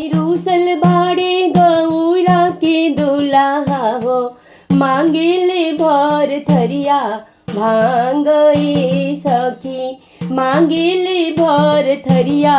रूसल बाड़े गौरा के दुल्हा हो, मांगेले भर थरिया भांग ए सखी, मांगेले भर थरिया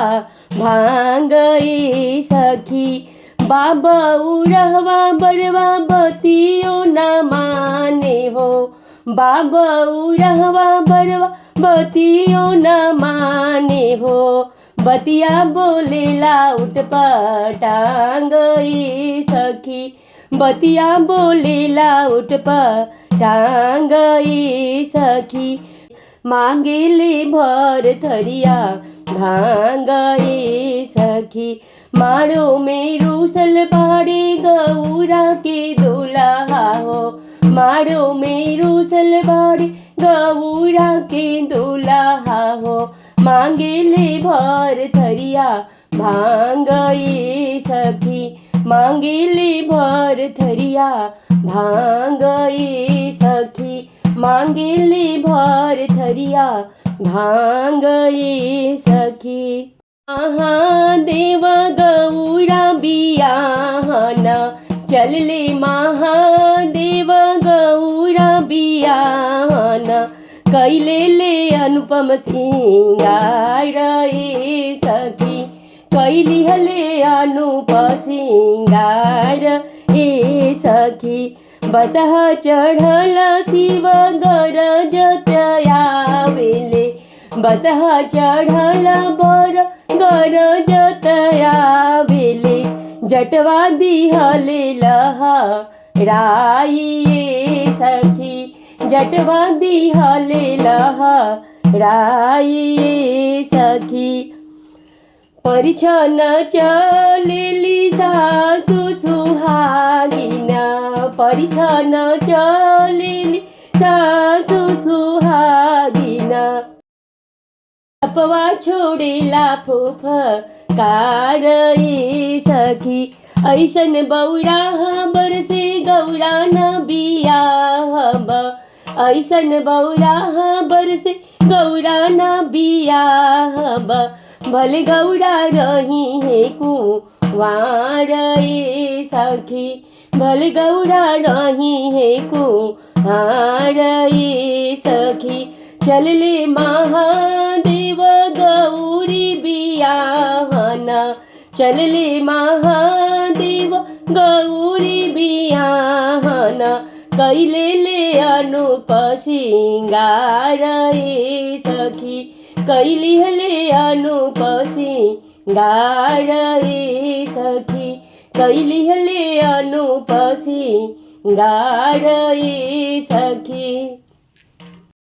भांग ए सखी। बाबा उरहवा बरवा बतियो न माने हो, बाबा उरहवा बरवा बतियो न माने हो, बतिया बोलेला उटपटांग ए सखी, बतिया बोलेला उटपटांग ए सखी। मांगेले भर थरिया भांग ए सखी, मारो में रूसल बाड़े गौरा के दुल्हा हो, मारो में रूसल बाड़े गौरा के दुल्हा हो, मांगेले भर थरिया भांग ए सखी, मांगेले भर थरिया भांग ए सखी, मांगेले भर थरिया भांग ए सखी। महादेव गौरा बियाहन चलले, महादेव गौरा बियाहन कैले ले अनुपम सिंगार ए सखी, कैली हले अनुप सिंगार ए सखी। बसह चढ़ल शिव गरजत आवेले, बसह चढ़ल बर गरजत आवेले, जटवा दिहले लहराई ए सखी, जटवा दिहले लहराई ए सखी। परिछन चलेली सासु सुहागिन, परिछन चलेली सासु सुहागिन, अपवा छोड़ेला फुफकार ए सखी। ऐसन बौरा बरसे गौरा न बियाहब, ऐसन बौरा बरसे गौरा न बियाहब, भले गौरा रही है कुंवार ए सखी, भले गौरा रही है कुंवार ए सखी। चलले महादेव गौरी बियाहन, चलले महादेव गौरी बियाहन, कैले ले अनुप सिंगार ए सखी, कैली हले अनुप सिंगार ए सखी, कैली हले अनुप सिंगार ए सखी।